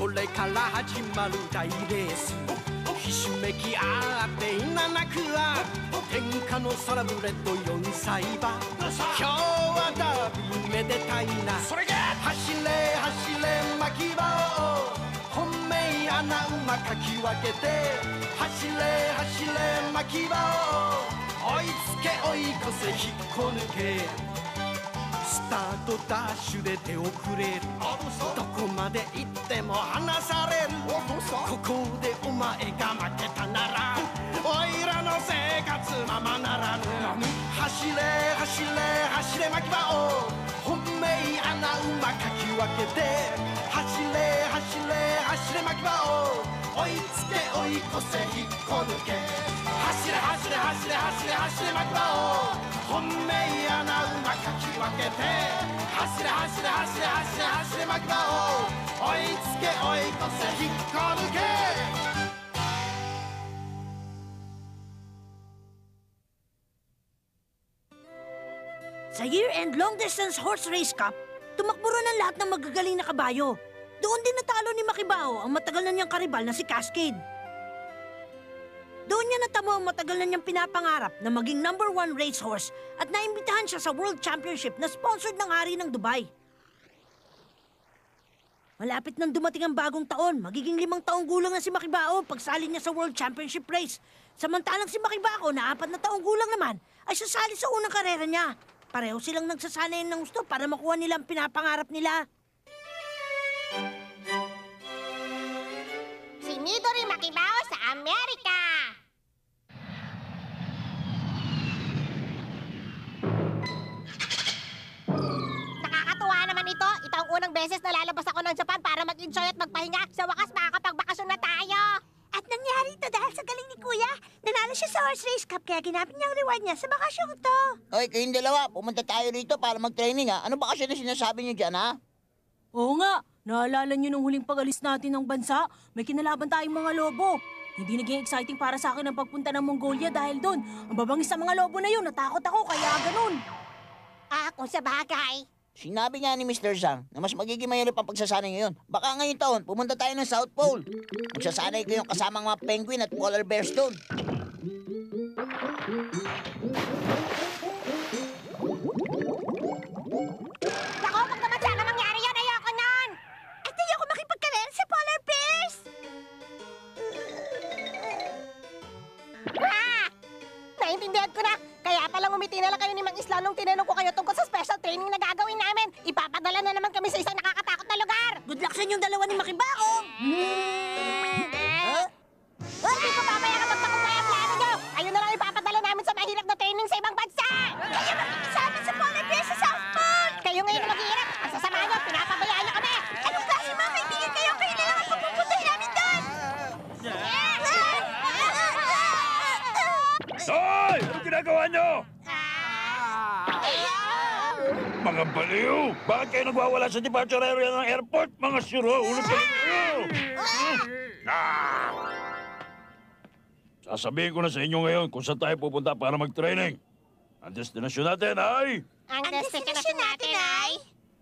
これから始まる大レースひしめき合って稲なくは天下のサラブレッド4歳馬今日はダービーめでたいな走れ走れ牧場を本命穴馬かき分けて走れ走れ牧場を追いつけ追い越せ引っこ抜けスタートダッシュで手遅れるどこまで行っても離されるここでお前が負けたならおいらの生活ままならぬ走れ走れ走れ牧場を本命穴馬かき分けて走れ走れ走れ牧場を追いつけ追い越せ引っこ抜け走れ走れ走れ走れ走れ牧場を本命穴馬かき分けて走れ走れ走れ走れ走れ牧場を追いつけ追い越せ引っこ抜けSa year-end long-distance horse race cup, tumakbo rin ang lahat ng magagaling na kabayo. Doon din natalo ni Makibao ang matagal na niyang karibal na si Cascade. Doon niya natamo ang matagal na niyang pinapangarap na maging #1 racehorse at naimbitahan siya sa World Championship na sponsored ng Hari ng Dubai. Malapit nang dumating ang bagong taon, magiging 5 taong gulang na si Makibao pagsali niya sa World Championship race. Samantalang si Makibao na 4 na taong gulang naman ay sasali sa unang karera niya. Pareho silang nagsasanayan ng gusto para makuha nila ang pinapangarap nila. Si Midori Makibao sa Amerika! Nakakatuwa naman ito. Ito ang unang beses na lalabas ako ng Japan para mag-enjoy at magpahinga. Sa wakas, makakapagbakasyon na tayo. At nangyari ito dahil sa galing ni Kuya. Nanalo siya sa horse race cup kaya ginamit niya ang reward niya sa bakasyong to. Hoy, kayong dalawa, pumunta tayo rito para mag-training ha. Ano ba kasi na sinasabi niyo dyan ha? Oo nga, naalala niyo nung huling pag-alis natin ng bansa, may kinalaban tayong mga lobo. Hindi naging exciting para sa akin ang pagpunta ng Mongolia dahil doon. Ang babangis sa mga lobo na yun, natakot ako kaya ganun. Kung sa bagay. Sinabi nga ni Mr. Zhang na mas magiging mahirap ang pagsasanay ngayon. Baka ngayong taon, pumunta tayo ng South Pole. Magsasanay kayong kasamang mga penguin at polar bears doon. Naku, pag naman sana mangyari yun, ayoko nun! At ayoko makipagkarera sa polar bears! Naintindihan ko na! Kaya palang umiti na lang kayo ni Mang Isla nung tinanong ko kayo tungkol sa special training na gagawin namin. Ipapadala na naman kami sa isang nakakatakot na lugar. Good luck sa inyong dalawa ni Makibao! Hindi ko mamaya ka magpakumpay ang plano nyo. Ayun na lang ipapadala namin sa mahirap na training sa ibang bansa. Kaya makikisama sa polar bears sa South Pole! Kayo ngayon na maghihirap. Ang sasama nyo, pinapabayaan nyo kami. Anong klase mga kaibigan kayo? Kayo na lang ang pupuntahin namin doon! Hoy! Anong ginagawa nyo? Mga baliw! Bakit kayo nagwawala sa departure area ng airport? Mga siro! Ulog kayo kayo! Sasabihin ko na sa inyo ngayon kung saan tayo pupunta para mag-training. Ang destinasyon natin ay... Ang destinasyon natin ay...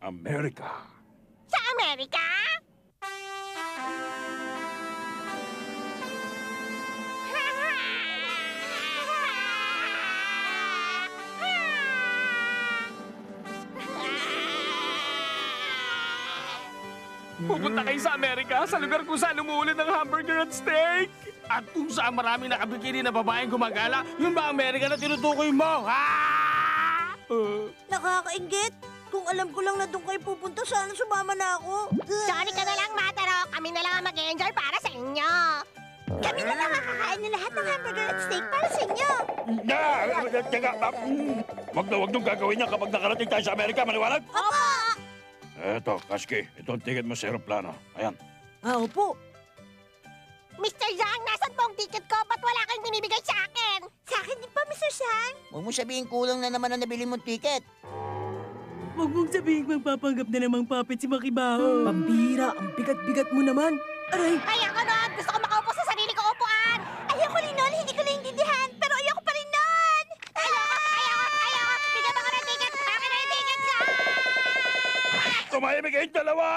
Amerika. Sa Amerika? Pupunta kayo sa Amerika, sa lugar kung saan umuulan ng hamburger at steak. At kung saan maraming nakabikini na babaeng gumagala, yun ba Amerika na tinutukoy mo? Ha? Nakakaingit! Kung alam ko lang na doon kayo pupunta, sana sumama na ako. Sorry ka na lang, Mataro. Kami na lang ang mag-enjoy para sa inyo. Kami na lang makakain ng lahat ng hamburger at steak para sa inyo. Wag nung gagawin niya kapag nakarating tayo sa Amerika, maliwanag? Opo! Eto, Kasky, ito ang ticket mo sa aeroplano. Ayan. Opo. Mr. Zhang, nasan po ang ticket ko? Ba't wala kayong binibigay sa akin? Sa akin din pa, Mr. Zhang. Huwag mo sabihin kulang na naman ang nabili mong ticket. Huwag mong sabihin magpapanggap na namang puppet si Makibao. Pambira, ang bigat-bigat mo naman. Aray! Ayoko nun! Gusto ko makaupo sa sarili ko upuan! Ayoko rin nun, hindi ko naiintindihan, pero ayoko pa rin nun! Ayoko! Bigyan mo ko ng ticket! Akin na yung ticket ko! Tumahimik kayong dalawa!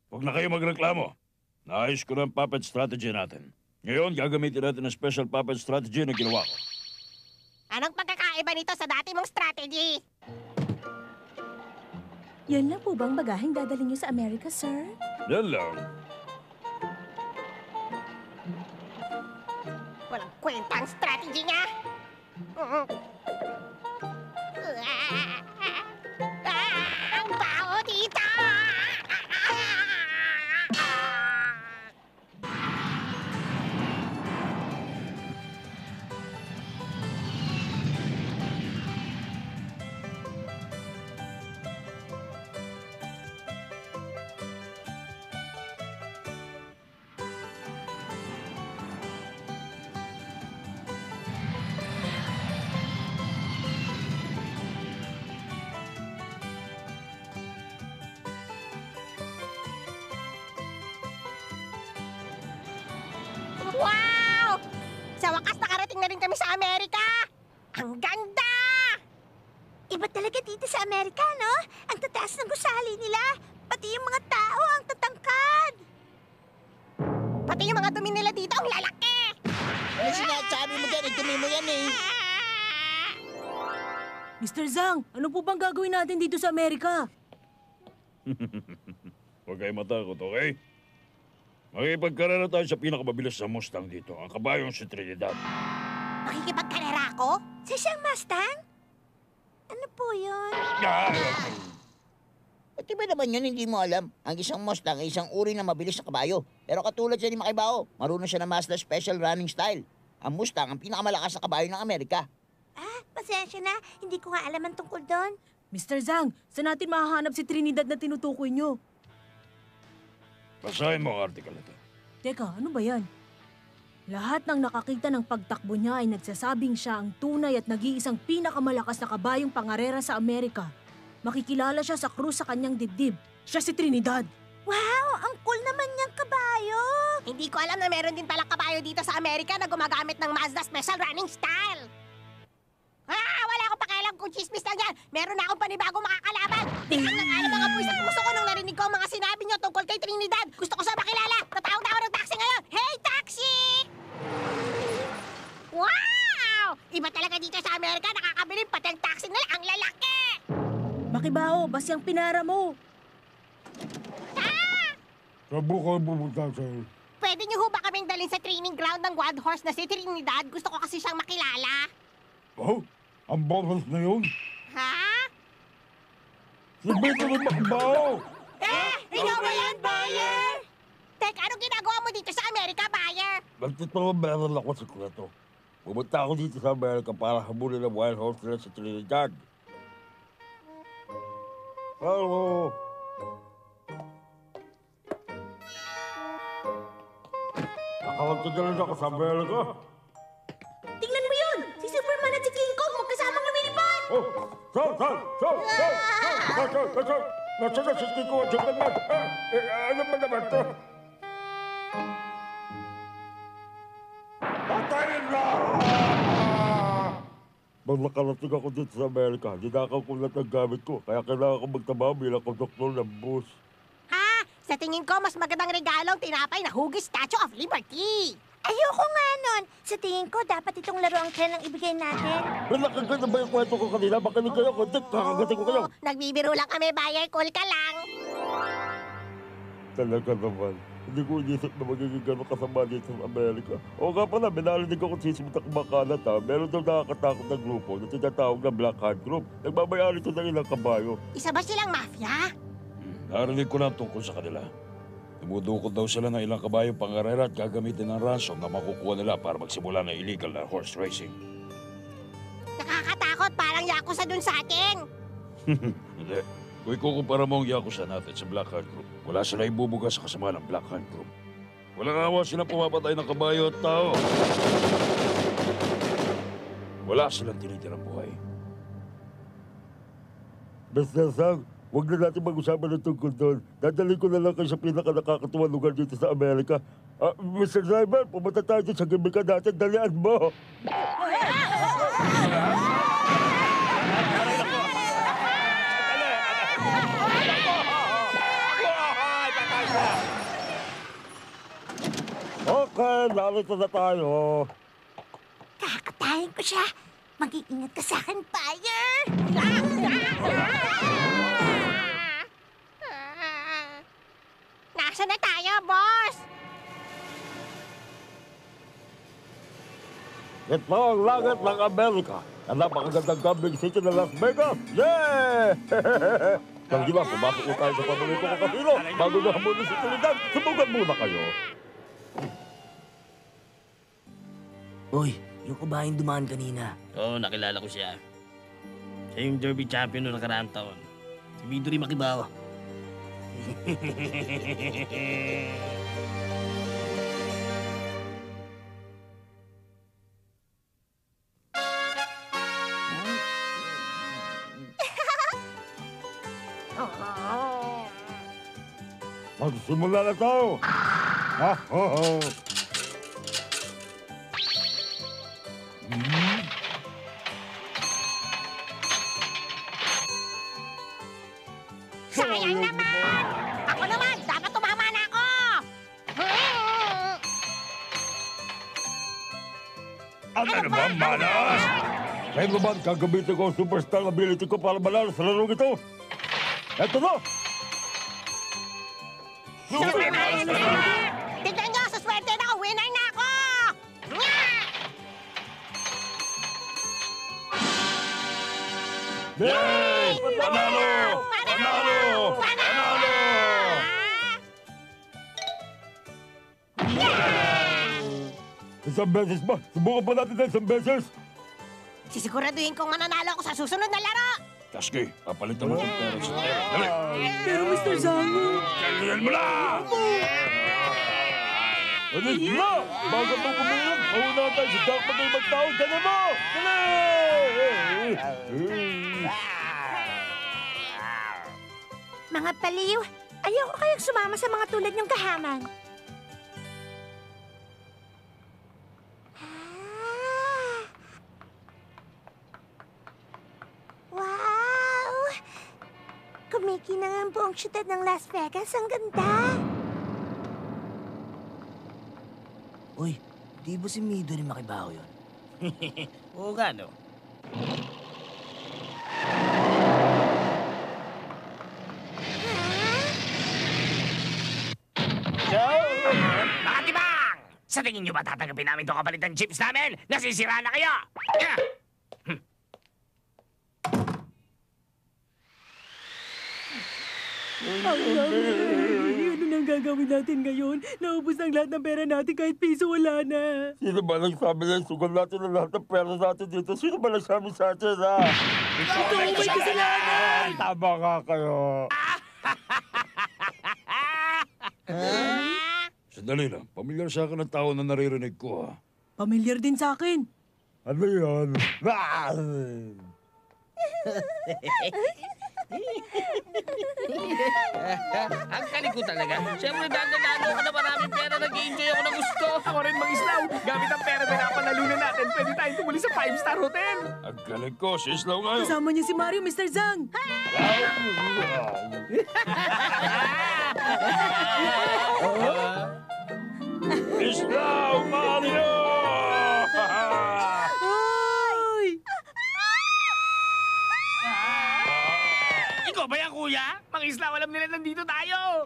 Huwag na kayo magreklamo. Naayos ko na ang puppet strategy natin. Ngayon, gagamitin natin ang special puppet strategy na ginawa ko. Anong pagkakaiba nito sa dati mong strategy? Yan lang po bang bagaheng dadalhin niyo sa Amerika, sir? Yan lang. Walang kwenta ang strategy niya. Ang baho dito! Wow! Sa wakas nakarating na rin kami sa Amerika! Ang ganda! Iba talaga dito sa Amerika, no? Ang tataas ng gusali nila. Pati yung mga tao ang tatangkad. Pati yung mga dumi nila dito ang lalaki! Ano sinasabi mo dyan? Itumi mo yan eh. Mr. Zhang, ano po bang gagawin natin dito sa Amerika? Huwag kayo matakot, okay? Makikipagkarera tayo sa pinakamabilis na Mustang dito, ang kabayong si Trinidad. Makikipagkalera ako? Sa siyang Mustang? Ano po yun? At iba naman yun, hindi mo alam. Ang isang Mustang ay isang uri na mabilis na kabayo. Pero katulad siya ni Makibao, marunong siya na Mazda Special Running Style. Ang Mustang ang pinakamalakas na kabayo ng Amerika. Ah, pasensya na. Hindi ko nga alam ang tungkol doon. Mr. Zhang, saan natin mahahanap si Trinidad na tinutukoy niyo? Basahin mo ang article ito. Teka, ano ba yan? Lahat ng nakakita ng pagtakbo niya ay nagsasabing siya ang tunay at nag-iisang pinakamalakas na kabayong pangarera sa Amerika. Makikilala siya sa krus sa kanyang dibdib. Siya si Trinidad. Wow, ang cool naman niyang kabayo. Hindi ko alam na meron din palang kabayo dito sa Amerika na gumagamit ng Mazda Special Running Style. Wala akong pakialam kung chismis lang yan. Meron na akong panibagong makakalaban. Tingnan ng alam mga puwis sa puso ko nung narinig ko ang mga sinabi niyo tungkol kay Trinidad. Gusto ko siya makilala. Tatawag na ako ng taxi ngayon. Hey, taxi! Wow! Iba talaga dito sa Amerika. Nakakabilib pati ang taxi nila. Ang lalaki! Makibao, basyang pinara mo. Sabo ka pumunta sa'yo. Pwede niyo ho ba kaming dalhin sa training ground ng Wild Horse na si Trinidad? Gusto ko kasi siyang makilala. Oh, ang bonus na yun. Ha? Sabi ko na Makibao! Ikaw ba yan, buyer? Tek, anong ginagawa mo dito sa Amerika, buyer? Nagtotoo meron ako sa kuleto. Pumunta ako dito sa Amerika para habulin ang Wild Horse nila sa Trinidad. Hello! Nakawagto na rin ako sa Amerika. Tingnan mo yun! Si Superman at si King Kong magkasamang lumilipad! Oh! Nasa na si Kiko at Superman? Ano ba naman to? Patayin na! Nang nakarating ako dito sa Amerika, dinakaw ko lahat ang gamit ko. Kaya kailangan ko magtrabaho bilang konduktor ng bus. Ha? Sa tingin ko, mas magandang regalo ang tinapay na Hugis Statue of Liberty. Ayoko nga nun. Sa tingin ko, dapat itong laro ang Ken ang ibigay natin. Nakaganda ba yung kwento ko kanina? Makinig kayo, konti, kakagating ko kayo. Nagbibiro lang kami, buyer. Cool ka lang. Talaga naman. Hindi ko inisip na magiging gano'ng kasama dito sa Amerika. O nga pala, minarinig ako sisimutak kumakalat ha. Meron daw nakakatakot na grupo na tinatawag na Black Hand Group. Nagbabayari ito ng ilang kabayo. Isa ba silang mafia? Narinig ko na tungkol sa kanila. Dumudukot daw sila ng ilang kabayo pangarera at gagamitin ng ransom na makukuha nila para magsimula ng illegal na horse racing. Nakakatakot, parang yakuza dun sa atin. Hindi. Kung ikukumpara mo ang Yakuza natin sa Black Hand Group, wala sila ibubuga sa kasama ng Black Hand Group. Walang awa sila pumapatay ng kabayo at tao. Wala silang tinitirang buhay. Mr. Sang, huwag na natin mag-usapan ng tungkol doon. Dadalhin ko na lang kayo sa pinaka-nakakatuwa lugar dito sa Amerika. Mr. Driver, pumunta tayo sa gimmick natin. Dalian mo! Okay, narito na tayo. Kakatayin ko siya. Mag-iingat ka sa akin, Fire! Nasaan na tayo, boss? Ito ang langit ng Amerika. Ang napakagandang gambling city ng Las Vegas. Yeah! Kaya na, pumasok ko tayo sa paborito ko kasino. Bago na muna si Trinidad, subukan muna kayo. Uy, yung kabahin dumaan kanina. Oo, nakilala ko siya. Siya yung Derby champion noong nakaraang taon. Si Midori Makibawa. Magsimula na tayo. Ha, ho, ho. Sayang naman! Ako naman! Dapat tumama na ako! Ano naman, malas? Kaya naman, gagamitin ko ang superstar ability ko para manalo sa larong ito. Eto na! Super Master! Tignan nyo! Sa swerte na ako! Winner na ako! Yay! Panalo! Panalo! Panalo! Isang beses ba? Subukan pa natin na isang beses. Sisiguraduhin kong mananalo ako sa susunod na laro! Tasky, papalitan mo ng pera sa pera. Dali! Pero Mr. Zhang, Kalihan mo na! Alis na! Bago ito kumilang, mauna tayo sa Dark Magay magtawag. Dali mo! Dali! Mga paliw, ayoko kayong sumama sa mga tulad niyong kahaman. Wow! Kumikinang ang buong syudad ng Las Vegas. Ang ganda! Uy, di ba si Midori Makibaho yun? Oo nga, no? Mga tibang! Sa tingin nyo ba tatanggapin namin itong kapalitan chips namin? Nasisira na kayo! Yeah! ano nang gagawin natin ngayon? Naubos ang lahat ng pera natin kahit piso wala na. Sino ba nagsabi na sugal natin ang lahat ng pera natin dito? Sino ba nagsabi sa atin, ha? Ito, may kasalanan! Tama ka kayo. Sandali lang. Pamilyar sa akin ang tao na naririnig ko, ha? Pamilyar din sa akin. Ano yan? Ang galing ko talaga. Siyempre, dahil nanalo ko na maraming pera, nag-i-enjoy ako na gusto. Ako rin mag-islaw. Gamit ang pera na napanalunan natin, pwede tayong tumuli sa 5-star hotel. Ang galing ko, si Islaw ngayon. Kasama niya si Mario, Mr. Zhang. Islaw, Mario! Ay! Ikaw ba yan, kuya? Mga islaw, alam nila nandito tayo.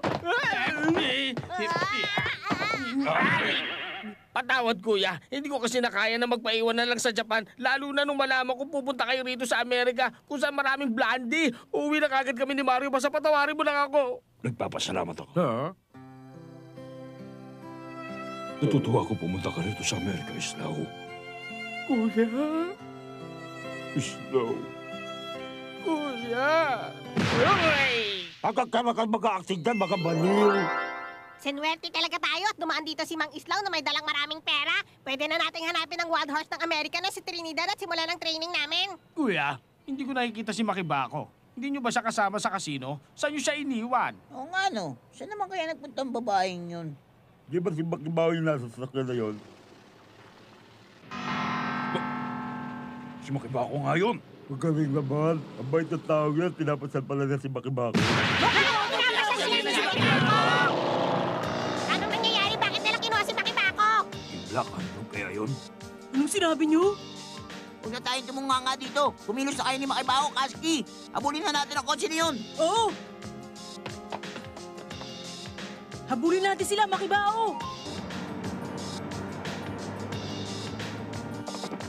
Patawad, kuya. Hindi ko kasi nakaya na magpaiwan na lang sa Japan. Lalo na nung malaman ko pupunta kayo rito sa Amerika kung saan maraming blondie. Uuwi na kagad kami ni Mario. Basta patawarin mo lang ako. Nagpapasalamat ako. Ha? Natutuwa ko pumunta ka rito sa Amerika, Islaw. Kuya? Islaw. Kuya! Uy! Pagkakama ka mag-aaksidyan, baka baliw. Sinuwerte talaga tayo at dumaan dito si Mang Islaw na may dalang maraming pera. Pwede na nating hanapin ang wild horse ng Amerika na si Trinidad at simulan ang training namin. Kuya, hindi ko nakikita si Makibako. Hindi nyo ba siya kasama sa kasino? Saan nyo siya iniwan? Oo nga no, saan naman kaya nagpunta ang babaeng yun? Di ba si Makibaw yung nasa sasakyan na yun? Si Makibako nga yun. Magaling naman. Ang bait na tao yan, pinapasal pala niya si Makibako. Pinapasal siya si Makibako! Black Hand Group kaya yun? Anong sinabi niyo? Huwag na tayong tumunganga dito. Kumilos na kayo ni Makibao, Kaski. Habulin na natin ang kotse na yun. Oo! Habulin natin sila, Makibao!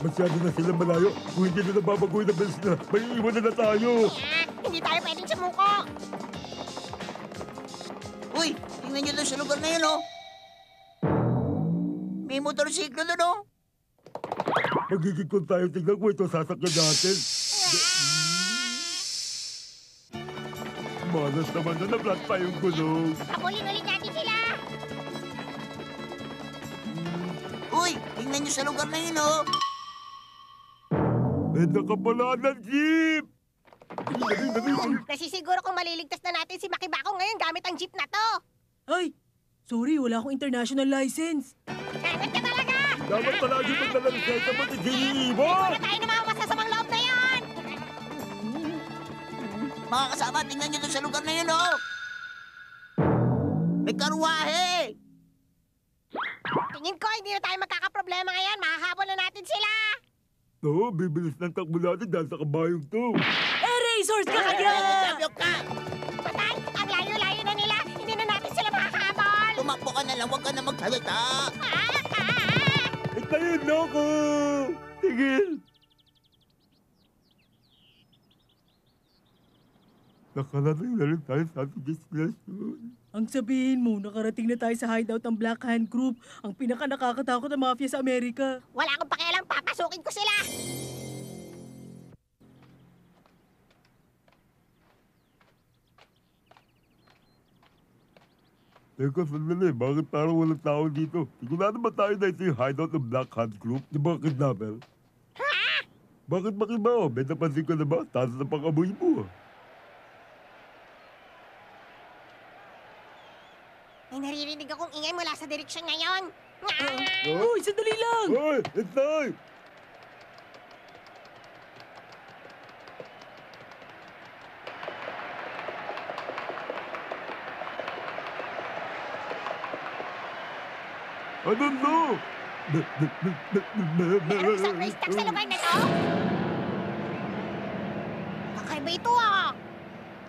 Masyado na sila malayo. Kung hindi na nababagoy na bilis na, may iwan na tayo. Hindi tayo pwedeng sumuko. Uy, tingnan nyo doon sa lugar na yun, oh. May motorsiklo doon, oh. Magiging kung tayo tingnan ko ito sasakyan natin. Malas naman na nablat pa yung gulong. Habulin ulit natin sila. Uy, tingnan nyo sa lugar na yun, oh. May nakapalaan ng jeep! Dali. Nasisiguro kung maliligtas na natin si Makibako ngayon gamit ang jeep na to. Ay! Sorry, wala akong international license. Hangat ka talaga! Dapat palagi magdala ng seta mo si Iwan! Wala tayo ng mga masasamang loob na yan! Mga kasama, tingnan nyo doon sa lugar na yun, oh. May karwahe! Tingin ko, hindi na tayo magkakaproblema ngayon. Mahahabol na natin sila. Oo, bibilis ng takbo natin dahil sa kabayong to. Racers ka kaya! Sabyok ka! Patay! Ang layo-layo na nila. Hindi na natin sila makakahabol. Tumakbo ka na lang, huwag ka na magsalita. Itayin na ako! Tigil! Nakarating na rin tayo sa ating destination. Ang sabihin mo, nakarating na tayo sa hideout ng Black Hand Group, ang pinaka-nakakatakot na mafia sa Amerika. Wala akong pakialam. Papasukin ko sila. Teka, sandali. Bakit parang walang tao dito? Sigurado ba tayo na ito yung hideout ng Black Hand Group? Di ba kidnapper? Ha? Bakit Makibaw? May napansin ka na ba? Taas na pang-amoy mo. May naririnig akong ingay mula sa direksyon ngayon. Uy, sandali lang! Hoy! Itay! Ano no? Meron isang race truck sa lugar na to. Kakaiba ito ah.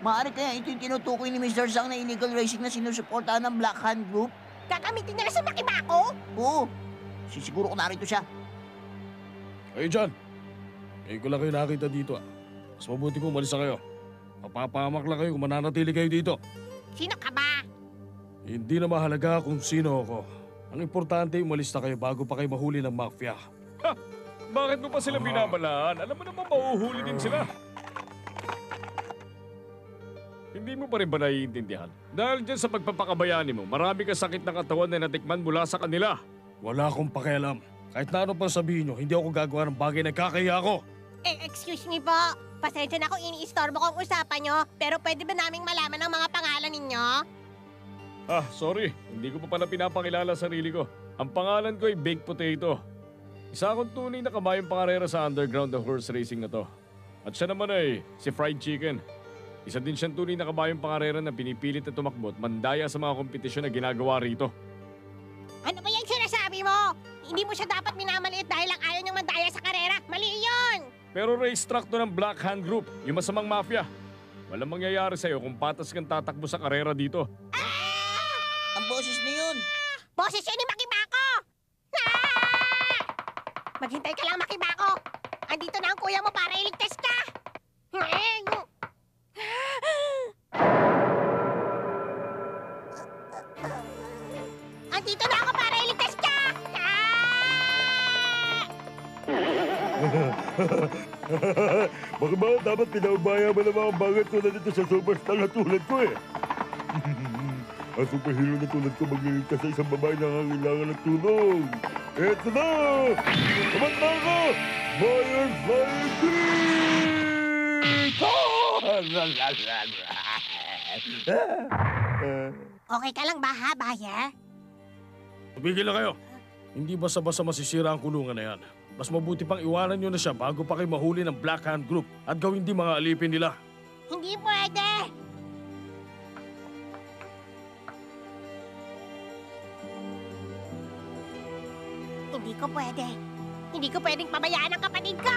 Maaari kaya ito yung tinutukoy ni Mr. Zhang na illegal racing na sinusuportahan ng Black Hand Group? Gagamitin nila sa Makibako? Oo. Sisiguro ko narito siya. Ay, John. Ngayon ko lang kayo nakita dito ah. Mas mabuti kung umalis na kayo. Mapapahamak lang kayo kung mananatili kayo dito. Sino ka ba? Hindi na mahalaga kung sino ako. Ang importante, umalis na kayo bago pa kayo mahuli ng mafia. Bakit mo pa sila binabalaan? Alam mo naman mahuhuli din sila. Hindi mo pa rin ba naiintindihan? Dahil dyan sa pagpapakabayani mo, marami ka sakit ng katawan na natikman mula sa kanila. Wala akong pakialam. Kahit na ano pang sabihin nyo, hindi ako gagawa ng bagay na kakaya ako. Excuse me po. Pasensya na kung iniistorbo ko ang usapan nyo, pero pwede ba naming malaman ang mga pangalan ninyo? Sorry. Hindi ko pa pala pinapakilala sarili ko. Ang pangalan ko ay Baked Potato. Isa akong tunay na kabayang pangarera sa underground na horse racing na to. At siya naman ay si Fried Chicken. Isa din siyang tunay na kabayang pangarera na pinipilit na tumakbo at mandaya sa mga kompetisyon na ginagawa rito. Ano ba yung sinasabi mo? Hindi mo siya dapat minamaliit dahil lang ayaw niyang mandaya sa karera. Mali yun! Pero racetrack to ng Black Hand Group, yung masamang mafia. Walang mangyayari sa'yo kung patas kang tatakbo sa karera dito. Ang boses na yun. Boses yun ni Makibako! Maghintay ka lang, Makibako. Andito na ang kuya mo para iligtas ka. Andito na ako para iligtas ka. Baka ba dapat pinaubaya mo ng mga bagay tulad ito sa superstar na tulad ko eh. Ang superhero na tulad ko magliligtas sa isang babae na nangangailangan ng tulong. Eto na! Kumanta ko! Firefly Beat! Okay ka lang ba, ha, Bayer? Tumigil na kayo. Hindi basta-basta masisira ang kulungan na yan. Mas mabuti pang iwanan nyo na siya bago pa kayo mahuli ng Black Hand Group at gawin di mga alipin nila. Hindi pwede. Hindi ko pwede. Hindi ko pwedeng pabayaan ang kapatid ko!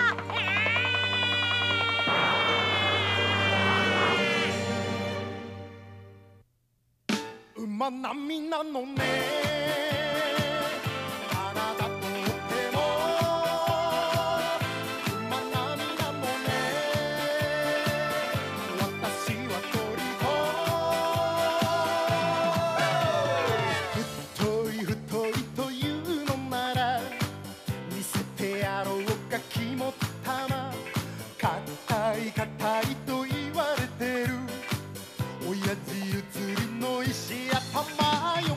馬並みなのねあなたとっても馬並みなのね私は虜太い太いというのなら見せてやろうか肝っ玉硬い硬いと言われてる親父写りの石頭よ